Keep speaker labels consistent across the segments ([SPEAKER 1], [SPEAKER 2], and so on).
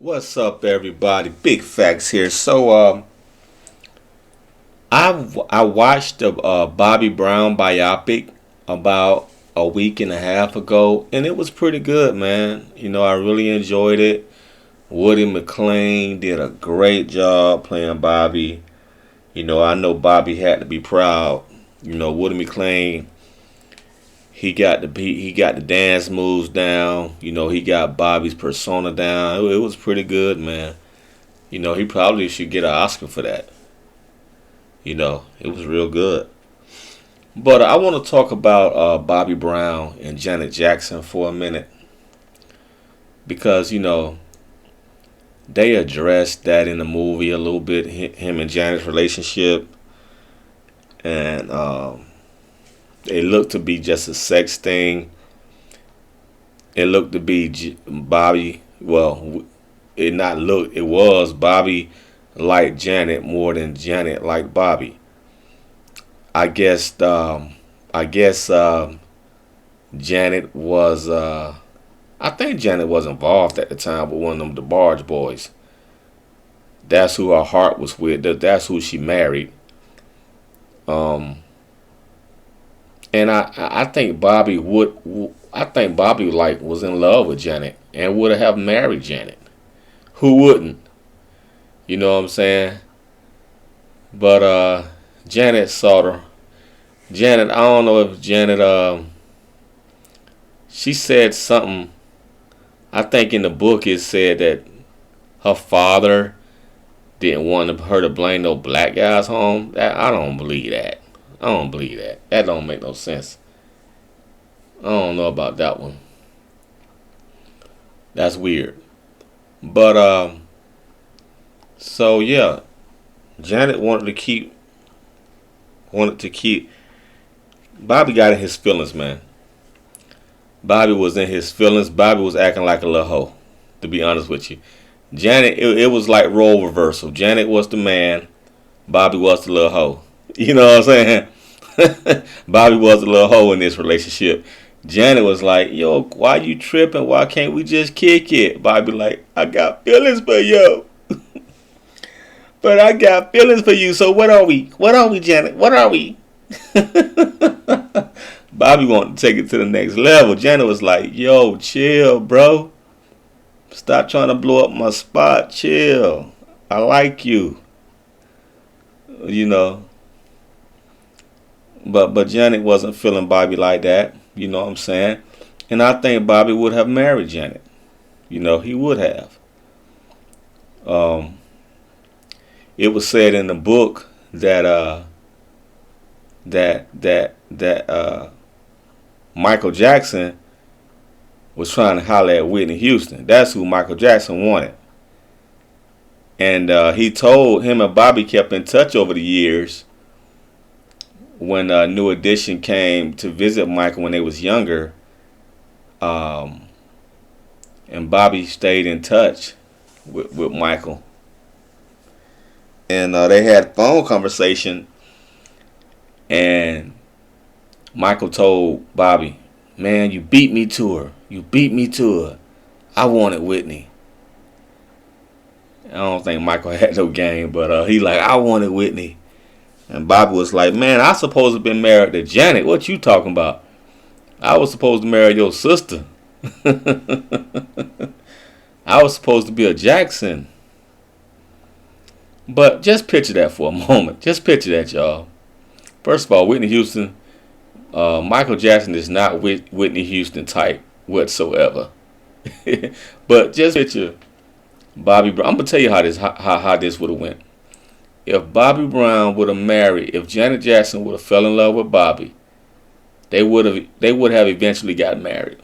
[SPEAKER 1] What's up, everybody? Big facts here. I watched the Bobby Brown biopic about a week and a half ago, and it was pretty good, man. I really enjoyed it. Woody McClain did a great job playing Bobby. I know Bobby had to be proud. Woody McClain, he got the dance moves down. He got Bobby's persona down. It was pretty good, man. He probably should get an Oscar for that. It was real good. But I want to talk about Bobby Brown and Janet Jackson for a minute because they addressed that in the movie a little bit, him and Janet's relationship, and it looked to be just a sex thing. It looked to be Bobby. Well, it not looked. It was Bobby liked Janet more than Janet liked Bobby. I guess. I guess Janet was. I think Janet was involved at the time with one of them DeBarge boys. That's who her heart was with. That's who she married. Um, and I think Bobby would. I think Bobby was in love with Janet and would have married Janet. Who wouldn't? You know what I'm saying? But Janet sort of. Janet, I don't know if Janet. She said something. I think in the book it said that her father didn't want her to bring no black guys home. I don't believe that. I don't believe that. That don't make no sense. I don't know about that one. That's weird. But so yeah, Janet wanted to keep. Bobby got in his feelings, man. Bobby was in his feelings. Bobby was acting like a little hoe, to be honest with you. Janet, it was like role reversal. Janet was the man. Bobby was the little hoe. You know what I'm saying? Bobby was the little hoe in this relationship. Janet was like, yo, why you tripping? Why can't we just kick it? Bobby like, I got feelings for you. But I got feelings for you. So what are we? What are we, Janet? What are we? Bobby wanted to take it to the next level. Janet was like, yo, chill, bro. Stop trying to blow up my spot. Chill. I like you. You know. But Janet wasn't feeling Bobby like that. You know what I'm saying? And I think Bobby would have married Janet. He would have. Um, it was said in the book that Michael Jackson was trying to holler at Whitney Houston. That's who Michael Jackson wanted. And he told him and Bobby kept in touch over the years when New Edition came to visit Michael when they was younger. Um, and Bobby stayed in touch with Michael. And they had phone conversation. And Michael told Bobby, man, you beat me to her. You beat me to her. I wanted Whitney. I don't think Michael had no game, but he like, I wanted Whitney. And Bobby was like, man, I supposed to have been married to Janet. What you talking about? I was supposed to marry your sister. I was supposed to be a Jackson. But just picture that for a moment. Just picture that, y'all. First of all, Whitney Houston, Michael Jackson is not Whitney Houston type whatsoever. But just picture Bobby Brown. I'm gonna tell you how this would have went. If Bobby Brown would have married, if Janet Jackson would have fell in love with Bobby, they would have eventually got married.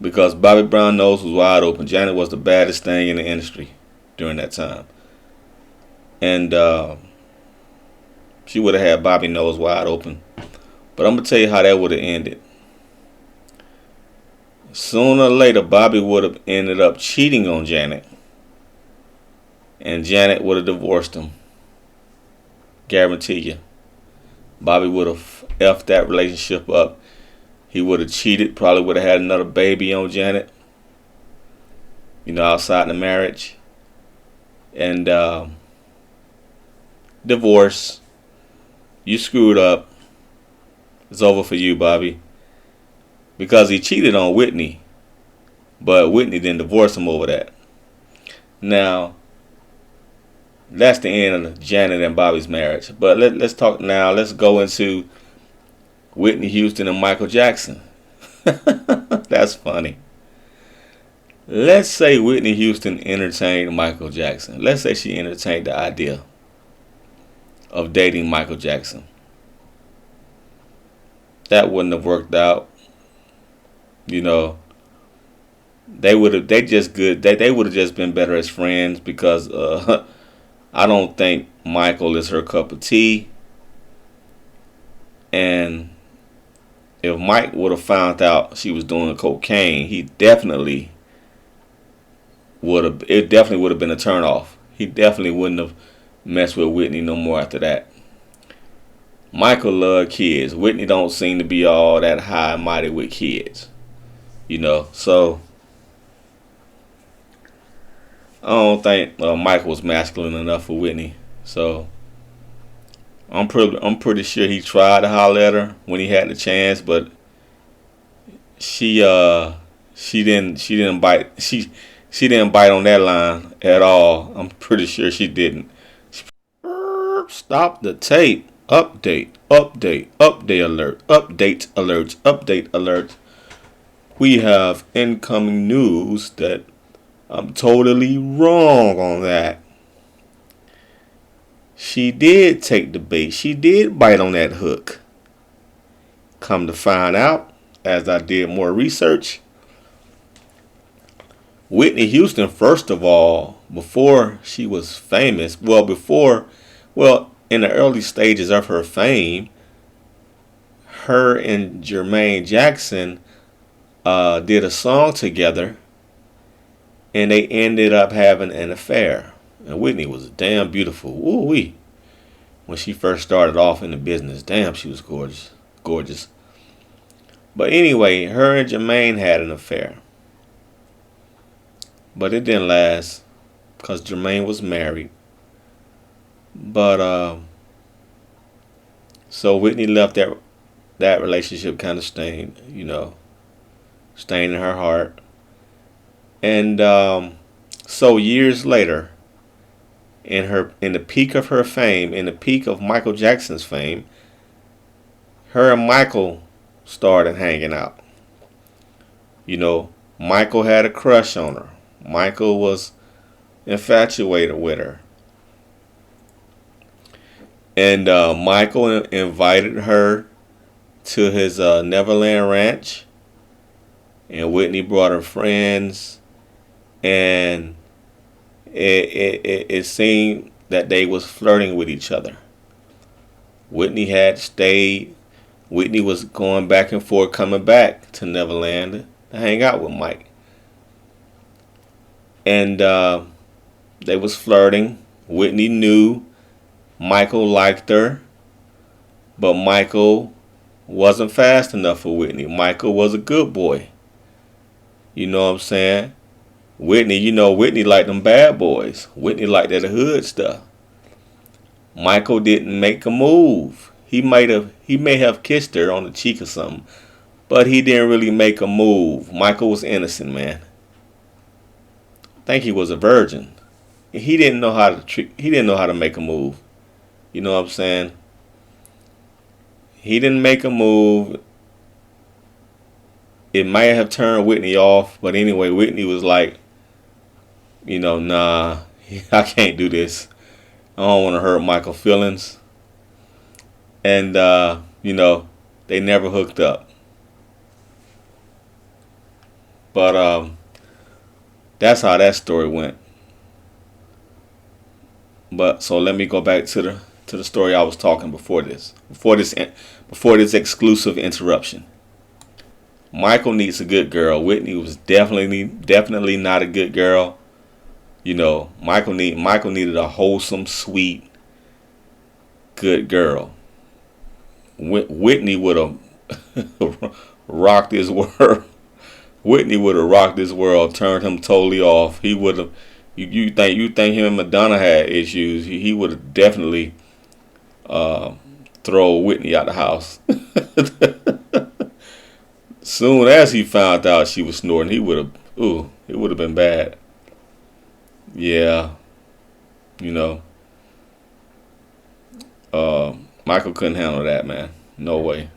[SPEAKER 1] Because Bobby Brown nose was wide open. Janet was the baddest thing in the industry during that time, and she would have had Bobby nose wide open. But I'm gonna tell you how that would have ended. Sooner or later, Bobby would have ended up cheating on Janet, and Janet would have divorced him. Guarantee you. Bobby would have effed that relationship up. He would have cheated, probably would have had another baby on Janet. outside the marriage, and divorce. You screwed up. It's over for you, Bobby, because he cheated on Whitney, but Whitney didn't divorce him over that. Now, that's the end of Janet and Bobby's marriage. But let's talk now. Let's go into Whitney Houston and Michael Jackson. That's funny. Let's say Whitney Houston entertained Michael Jackson. Let's say she entertained the idea of dating Michael Jackson. That wouldn't have worked out. You know, they would have. They just good. They would have just been better as friends because I don't think Michael is her cup of tea. And if Mike would have found out she was doing cocaine, he definitely would have. It definitely would have been a turnoff. He definitely wouldn't have messed with Whitney no more after that. Michael loved kids. Whitney don't seem to be all that high and mighty with kids. So I don't think Michael was masculine enough for Whitney. So I'm pretty sure he tried to holler at her when he had the chance, but she didn't bite she didn't bite on that line at all. I'm pretty sure she didn't. Stop the tape. Update alert. Update alerts. Update alert. We have incoming news that I'm totally wrong on that. She did take the bait. She did bite on that hook. Come to find out, as I did more research, Whitney Houston, first of all, before she was famous, in the early stages of her fame, her and Jermaine Jackson did a song together, and they ended up having an affair. And Whitney was damn beautiful. Ooh-wee. When she first started off in the business, damn, she was gorgeous. Gorgeous. But anyway, her and Jermaine had an affair. But it didn't last because Jermaine was married. But so Whitney left that relationship kind of stained, stained in her heart. And so years later, in the peak of her fame, in the peak of Michael Jackson's fame, her and Michael started hanging out. Michael had a crush on her. Michael was infatuated with her. And Michael invited her to his Neverland Ranch. And Whitney brought her friends. And it seemed that they was flirting with each other. Whitney had stayed. Whitney was going back and forth, coming back to Neverland to hang out with Mike. And they was flirting. Whitney knew Michael liked her, but Michael wasn't fast enough for Whitney. Michael was a good boy. You know what I'm saying? Whitney liked them bad boys. Whitney liked that hood stuff. Michael didn't make a move. He may have kissed her on the cheek or something, but he didn't really make a move. Michael was innocent, man. I think he was a virgin. He didn't know how to make a move. You know what I'm saying? He didn't make a move. It might have turned Whitney off, but anyway, Whitney was like, nah, I can't do this. I don't want to hurt Michael's feelings. And, they never hooked up. But that's how that story went. But so let me go back to the story I was talking before this exclusive interruption. Michael needs a good girl. Whitney was definitely not a good girl. Michael needed a wholesome, sweet, good girl. Whitney would have rocked his world. Whitney would have rocked this world, turned him totally off. He would have. You think him and Madonna had issues? He would have definitely uh, throw Whitney out the house. Soon as he found out she was snorting, he would have. Ooh, it would have been bad. Yeah, you know, Michael couldn't handle that, man. No way.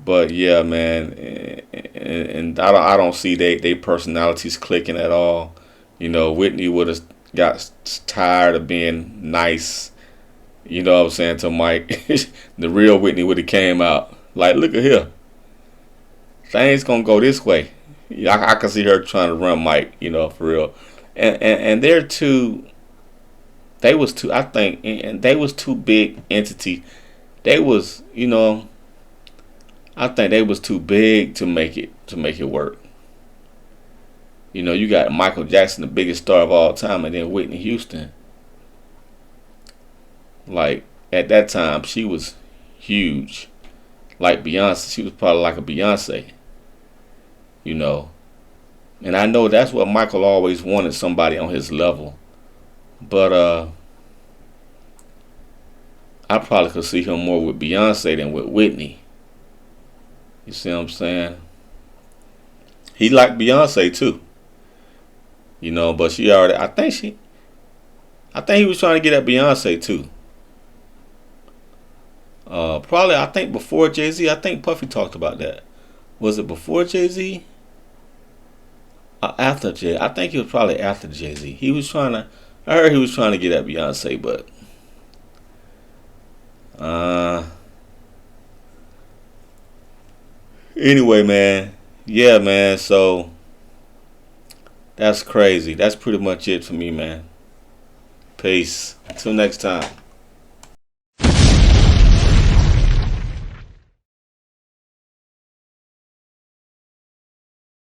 [SPEAKER 1] But yeah, man, and I don't see they personalities clicking at all. Whitney would have got tired of being nice. You know what I'm saying to Mike. The real Whitney would have came out like, look at here, things gonna go this way. Yeah, I can see her trying to run Mike. For real. And they're too. They was too. I think, and they was too big entity. They was, I think they was too big to make it work. You got Michael Jackson, the biggest star of all time, and then Whitney Houston. Like at that time, she was huge. Like Beyonce, she was probably like a Beyonce. You know, and I know that's what Michael always wanted, somebody on his level. But I probably could see him more with Beyonce than with Whitney. You see what I'm saying? He liked Beyonce too. But she already. I think he was trying to get at Beyonce too. Probably, I think before Jay Z. I think Puffy talked about that. Was it before Jay Z? After Jay? I think it was probably after Jay Z. He was trying to. I heard he was trying to get at Beyonce, but uh, anyway, man. Yeah, man. So that's crazy. That's pretty much it for me, man. Peace. Until next time.